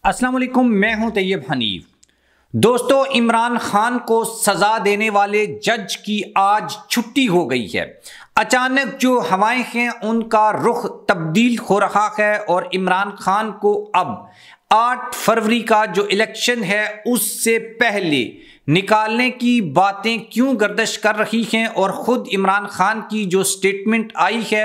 अस्सलाम वालेकुम, मैं हूं तैयब हनीफ। दोस्तों, इमरान खान को सजा देने वाले जज की आज छुट्टी हो गई है। अचानक जो हवाएं हैं उनका रुख तब्दील हो रहा है और इमरान खान को अब 8 फरवरी का जो इलेक्शन है उससे पहले निकालने की बातें क्यों गर्दिश कर रही हैं और ख़ुद इमरान खान की जो स्टेटमेंट आई है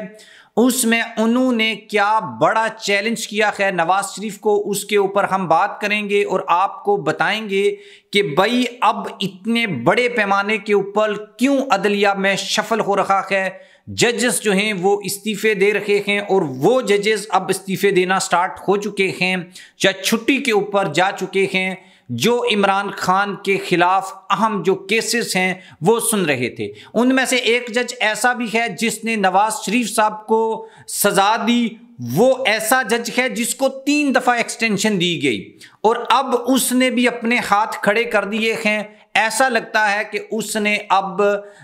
उसमें उन्होंने क्या बड़ा चैलेंज किया है नवाज शरीफ को, उसके ऊपर हम बात करेंगे और आपको बताएंगे कि भाई अब इतने बड़े पैमाने के ऊपर क्यों अदलिया में शफल हो रहा है। जजेस जो हैं वो इस्तीफे दे रहे हैं और वो जजेस अब इस्तीफे देना स्टार्ट हो चुके हैं या छुट्टी के ऊपर जा चुके हैं। जो इमरान खान के खिलाफ अहम जो केसेस हैं वो सुन रहे थे, उनमें से एक जज ऐसा भी है जिसने नवाज शरीफ साहब को सजा दी। वो ऐसा जज है जिसको 3 दफा एक्सटेंशन दी गई और अब उसने भी अपने हाथ खड़े कर दिए हैं। ऐसा लगता है कि उसने अब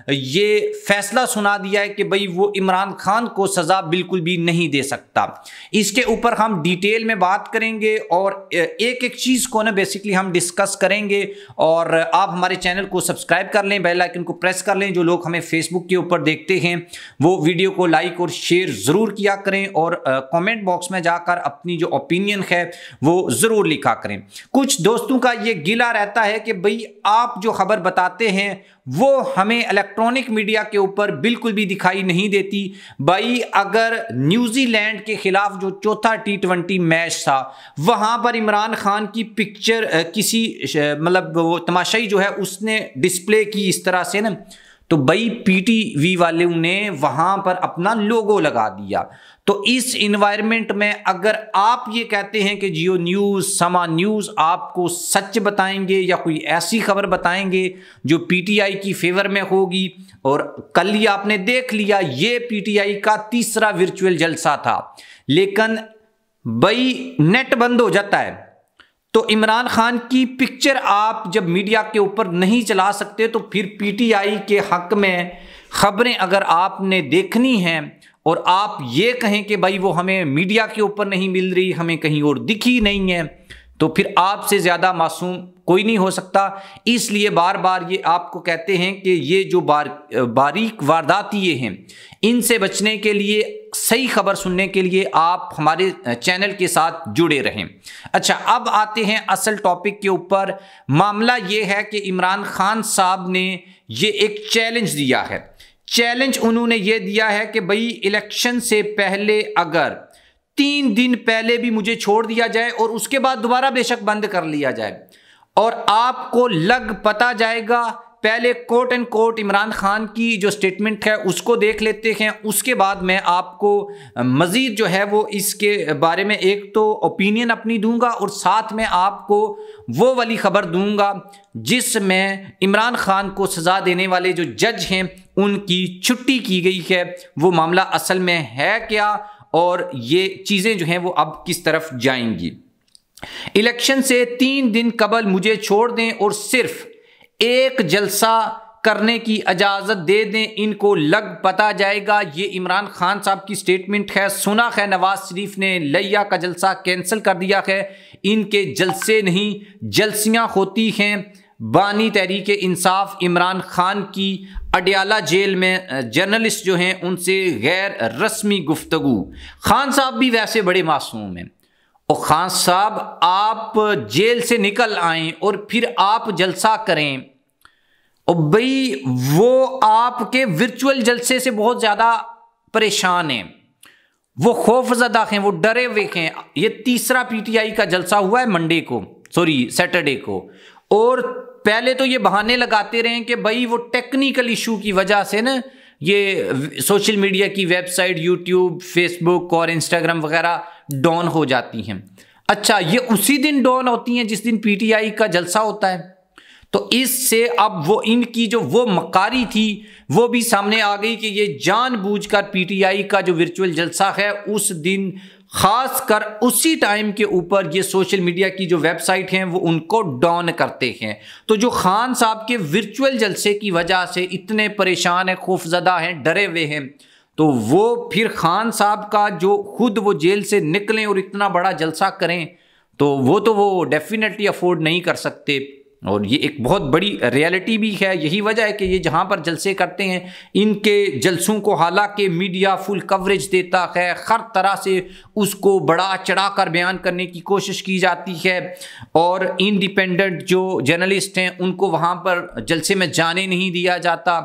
ये फैसला सुना दिया है कि भाई वो इमरान खान को सज़ा बिल्कुल भी नहीं दे सकता। इसके ऊपर हम डिटेल में बात करेंगे और एक एक चीज़ को ना बेसिकली हम डिस्कस करेंगे। और आप हमारे चैनल को सब्सक्राइब कर लें, बेल आइकन को प्रेस कर लें। जो लोग हमें फेसबुक के ऊपर देखते हैं वो वीडियो को लाइक और शेयर ज़रूर किया करें और कमेंट बॉक्स में जाकर अपनी जो ओपिनियन है वो ज़रूर लिखा करें। कुछ दोस्तों का ये गिला रहता है कि भाई आप जो खबर बताते हैं वो हमें इलेक्ट्रॉनिक मीडिया के ऊपर बिल्कुल भी दिखाई नहीं देती। भाई अगर न्यूजीलैंड के खिलाफ जो चौथा T20 मैच था वहां पर इमरान खान की पिक्चर किसी मतलब वो तमाशाई जो है उसने डिस्प्ले की इस तरह से ना, तो भाई PTV वालों ने वहां पर अपना लोगो लगा दिया। तो इस इन्वायरमेंट में अगर आप ये कहते हैं कि जियो न्यूज़, समा न्यूज़ आपको सच बताएंगे या कोई ऐसी खबर बताएंगे जो PTI की फेवर में होगी, और कल ही आपने देख लिया ये PTI का तीसरा वर्चुअल जलसा था, लेकिन भाई नेट बंद हो जाता है तो इमरान खान की पिक्चर आप जब मीडिया के ऊपर नहीं चला सकते तो फिर PTI के हक में खबरें अगर आपने देखनी हैं और आप ये कहें कि भाई वो हमें मीडिया के ऊपर नहीं मिल रही, हमें कहीं और दिखी नहीं है, तो फिर आपसे ज़्यादा मासूम कोई नहीं हो सकता। इसलिए बार बार ये आपको कहते हैं कि ये जो बारीक वारदातिये हैं इनसे बचने के लिए, सही खबर सुनने के लिए आप हमारे चैनल के साथ जुड़े रहें। अच्छा, अब आते हैं असल टॉपिक के ऊपर। मामला ये है कि इमरान खान साहब ने ये एक चैलेंज दिया है। चैलेंज उन्होंने ये दिया है कि भाई इलेक्शन से पहले अगर 3 दिन पहले भी मुझे छोड़ दिया जाए और उसके बाद दोबारा बेशक बंद कर लिया जाए और आपको लग पता जाएगा। पहले quote end quote Imran Khan की जो स्टेटमेंट है उसको देख लेते हैं, उसके बाद मैं आपको मज़ीद जो है वो इसके बारे में एक तो ओपिनियन अपनी दूंगा और साथ में आपको वो वाली खबर दूंगा जिसमें इमरान खान को सज़ा देने वाले जो जज हैं उनकी छुट्टी की गई है। वो मामला असल में है क्या और ये चीज़ें जो हैं वो अब किस तरफ जाएंगी। इलेक्शन से 3 दिन कबल मुझे छोड़ दें और सिर्फ एक जलसा करने की इजाज़त दे दें, इनको लग पता जाएगा। ये इमरान खान साहब की स्टेटमेंट है। सुना है नवाज शरीफ ने लिया का जलसा कैंसिल कर दिया है। इनके जलसे नहीं जलसियां होती हैं। बानी तहरीक इंसाफ इमरान खान की अडयाला जेल में जर्नलिस्ट जो हैं उनसे गैर रस्मी गुफ्तगू। खान साहब भी वैसे बड़े मासूम हैं और खान साहब आप जेल से निकल आएं और फिर आप जलसा करें और भाई वो आपके वर्चुअल जलसे से बहुत ज़्यादा परेशान हैं, वो खौफज़दा हैं, वो डरे हुए हैं। ये तीसरा PTI का जलसा हुआ है मंडे को, सॉरी सैटरडे को, और पहले तो ये बहाने लगाते रहे कि भाई वो टेक्निकल इशू की वजह से ना ये सोशल मीडिया की वेबसाइट यूट्यूब, फेसबुक और इंस्टाग्राम वगैरह डाउन हो जाती हैं। अच्छा, ये उसी दिन डाउन होती हैं जिस दिन PTI का जलसा होता है। तो इससे अब वो इनकी जो वो मकारी थी वो भी सामने आ गई कि ये जानबूझकर PTI का जो वर्चुअल जलसा है उस दिन खास कर उसी टाइम के ऊपर ये सोशल मीडिया की जो वेबसाइट हैं वो उनको डाउन करते हैं। तो जो खान साहब के वर्चुअल जलसे की वजह से इतने परेशान हैं, खौफजदा हैं, डरे हुए हैं, तो वो फिर खान साहब का जो खुद वो जेल से निकलें और इतना बड़ा जलसा करें तो वो डेफिनेटली अफोर्ड नहीं कर सकते। और ये एक बहुत बड़ी रियलिटी भी है। यही वजह है कि ये जहाँ पर जलसे करते हैं, इनके जलसों को हालांकि मीडिया फुल कवरेज देता है, हर तरह से उसको बढ़ा चढ़ा कर बयान करने की कोशिश की जाती है, और इंडिपेंडेंट जो जर्नलिस्ट हैं उनको वहाँ पर जलसे में जाने नहीं दिया जाता।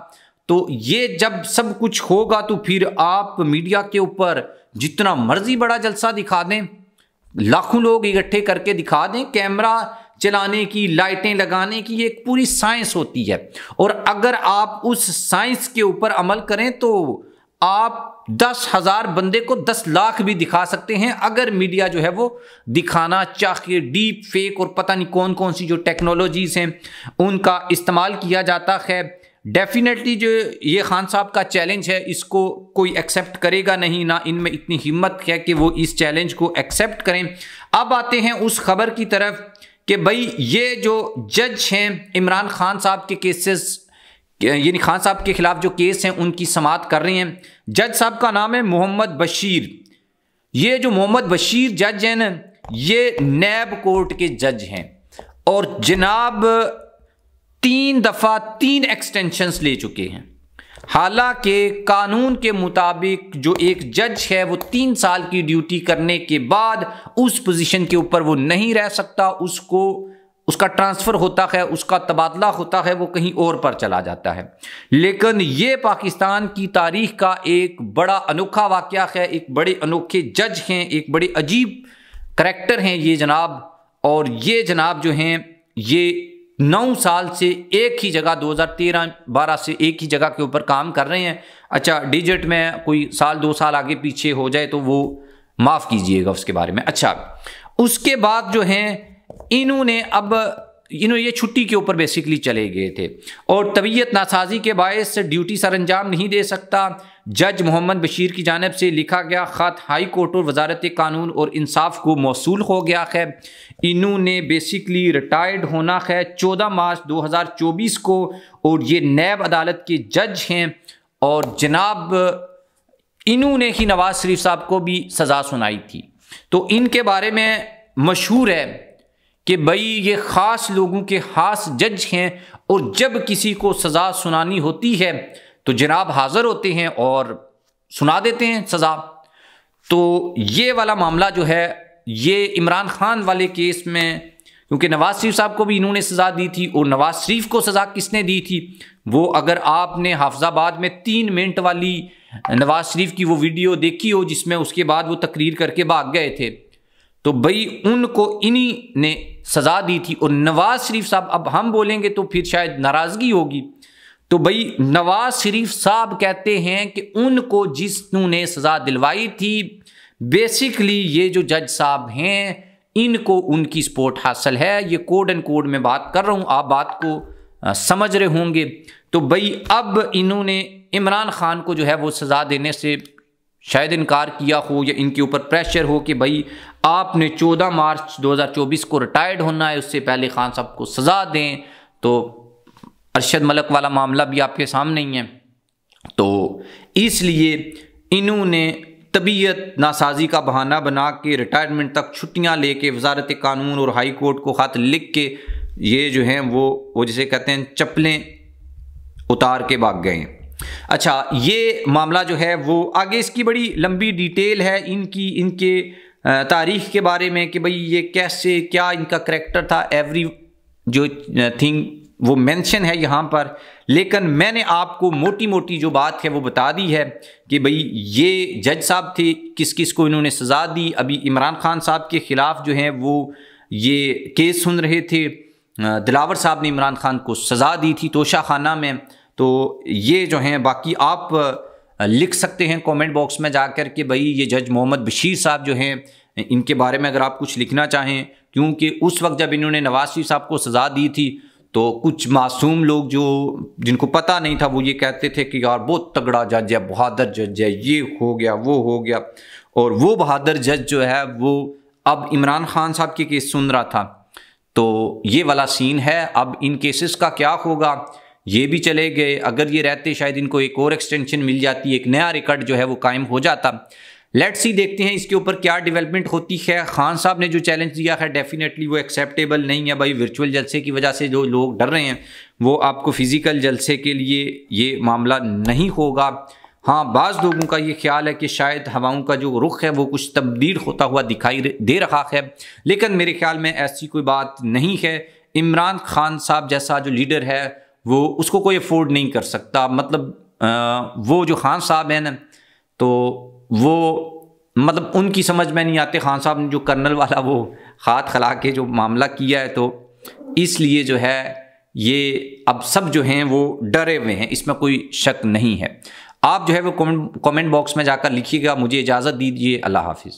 तो ये जब सब कुछ होगा तो फिर आप मीडिया के ऊपर जितना मर्जी बड़ा जलसा दिखा दें, लाखों लोग इकट्ठे करके दिखा दें, कैमरा चलाने की, लाइटें लगाने की, ये एक पूरी साइंस होती है। और अगर आप उस साइंस के ऊपर अमल करें तो आप 10,000 बंदे को 10 लाख भी दिखा सकते हैं, अगर मीडिया जो है वो दिखाना चाहे। डीप फेक और पता नहीं कौन कौन सी जो टेक्नोलॉजीज हैं उनका इस्तेमाल किया जाता है। डेफिनेटली जो ये खान साहब का चैलेंज है, इसको कोई एक्सेप्ट करेगा नहीं, ना इनमें इतनी हिम्मत है कि वो इस चैलेंज को एक्सेप्ट करें। अब आते हैं उस खबर की तरफ कि भाई ये जो जज हैं इमरान खान साहब के केसेस, यानी खान साहब के खिलाफ जो केस हैं उनकी समाअत कर रहे हैं। जज साहब का नाम है मोहम्मद बशीर। ये जो मोहम्मद बशीर जज हैं ना, ये नैब कोर्ट के जज हैं, और जनाब 3 दफ़ा 3 एक्सटेंशंस ले चुके हैं। हालांकि कानून के मुताबिक जो एक जज है वो 3 साल की ड्यूटी करने के बाद उस पोजीशन के ऊपर वो नहीं रह सकता, उसका ट्रांसफ़र होता है, उसका तबादला होता है, वो कहीं और पर चला जाता है। लेकिन ये पाकिस्तान की तारीख का एक बड़ा अनोखा वाक़या है। एक बड़े अनोखे जज हैं, एक बड़े अजीब करैक्टर हैं ये जनाब। और ये जनाब जो हैं ये 9 साल से एक ही जगह, 2013-12 से एक ही जगह के ऊपर काम कर रहे हैं। अच्छा, डिजिट में कोई साल 2 साल आगे पीछे हो जाए तो वो माफ़ कीजिएगा उसके बारे में। अच्छा, उसके बाद जो हैं इन्होंने ये छुट्टी के ऊपर बेसिकली चले गए थे, और तबीयत नासाजी के बायस ड्यूटी सर अंजाम नहीं दे सकता। जज मोहम्मद बशीर की जानिब से लिखा गया ख़त हाई कोर्ट और वजारत कानून और इंसाफ को मौसूल हो गया है। इन्होंने बेसिकली रिटायर्ड होना है 14 मार्च 2024 को, और ये नैब अदालत के जज हैं। और जनाब इन्होंने ही नवाज शरीफ साहब को भी सज़ा सुनाई थी। तो इनके बारे में मशहूर है कि भाई ये ख़ास लोगों के ख़ास जज हैं, और जब किसी को सज़ा सुनानी होती है तो जनाब हाज़िर होते हैं और सुना देते हैं सज़ा। तो ये वाला मामला जो है ये इमरान खान वाले केस में, क्योंकि नवाज शरीफ साहब को भी इन्होंने सज़ा दी थी, और नवाज शरीफ को सज़ा किसने दी थी, वो अगर आपने हाफिजाबाद में 3 मिनट वाली नवाज शरीफ की वो वीडियो देखी हो जिसमें उसके बाद वो तकरीर करके भाग गए थे, तो भाई उनको इन्हीं ने सज़ा दी थी। और नवाज शरीफ साहब, अब हम बोलेंगे तो फिर शायद नाराज़गी होगी, तो भाई नवाज शरीफ साहब कहते हैं कि उनको जिन्होंने सज़ा दिलवाई थी, बेसिकली ये जो जज साहब हैं इनको उनकी सपोर्ट हासिल है। ये कोड एंड कोड में बात कर रहा हूँ, आप बात को समझ रहे होंगे। तो भाई अब इन्होंने इमरान खान को जो है वो सज़ा देने से शायद इनकार किया हो, या इनके ऊपर प्रेशर हो कि भाई आपने 14 मार्च 2024 को रिटायर्ड होना है, उससे पहले खान साहब को सज़ा दें। तो अरशद मलिक वाला मामला भी आपके सामने ही है। तो इसलिए इन्होंने तबीयत नासाजी का बहाना बना के रिटायरमेंट तक छुट्टियां लेके वजारत कानून और हाई कोर्ट को ख़त लिख के ये जो हैं वो जिसे कहते हैं चप्पलें उतार के भाग गए। अच्छा, ये मामला जो है वो आगे इसकी बड़ी लंबी डिटेल है इनके तारीख़ के बारे में कि भाई ये कैसे क्या इनका करैक्टर था, एवरी जो थिंग वो मेंशन है यहाँ पर। लेकिन मैंने आपको मोटी मोटी जो बात है वो बता दी है कि भाई ये जज साहब थे, किस किस को इन्होंने सज़ा दी। अभी इमरान खान साहब के ख़िलाफ़ जो है वो ये केस सुन रहे थे, दिलावर साहब ने इमरान खान को सज़ा दी थी तोशा खाना में। तो ये जो हैं, बाकी आप लिख सकते हैं कमेंट बॉक्स में जाकर के भाई ये जज मोहम्मद बशीर साहब जो हैं इनके बारे में अगर आप कुछ लिखना चाहें, क्योंकि उस वक्त जब इन्होंने नवाज शरीफ साहब को सज़ा दी थी तो कुछ मासूम लोग जिनको पता नहीं था वो ये कहते थे कि यार बहुत तगड़ा जज है, बहादुर जज है, ये हो गया वो हो गया। और वो बहादुर जज जो है वो अब इमरान खान साहब के केस सुन रहा था। तो ये वाला सीन है। अब इन केसेस का क्या होगा, ये भी चले गए। अगर ये रहते शायद इनको एक और एक्सटेंशन मिल जाती, एक नया रिकॉर्ड जो है वो कायम हो जाता। लेट्स सी, देखते हैं इसके ऊपर क्या डेवलपमेंट होती है। खान साहब ने जो चैलेंज दिया है डेफिनेटली वो एक्सेप्टेबल नहीं है भाई। वर्चुअल जलसे की वजह से जो लोग डर रहे हैं वो आपको फिजिकल जलसे के लिए ये मामला नहीं होगा। हाँ, बाज़ लोगों का ये ख्याल है कि शायद हवाओं का जो रुख है वो कुछ तब्दील होता हुआ दिखाई दे रहा है, लेकिन मेरे ख्याल में ऐसी कोई बात नहीं है। इमरान खान साहब जैसा जो लीडर है वो उसको कोई अफोर्ड नहीं कर सकता। मतलब वो जो खान साहब हैं ना, तो वो मतलब उनकी समझ में नहीं आते। खान साहब ने जो कर्नल वाला वो हाथ खिला के जो मामला किया है, तो इसलिए जो है ये अब सब जो हैं वो डरे हुए हैं, इसमें कोई शक नहीं है। आप जो है वो कमेंट बॉक्स में जाकर लिखिएगा। मुझे इजाज़त दीजिए। अल्लाह हाफिज़।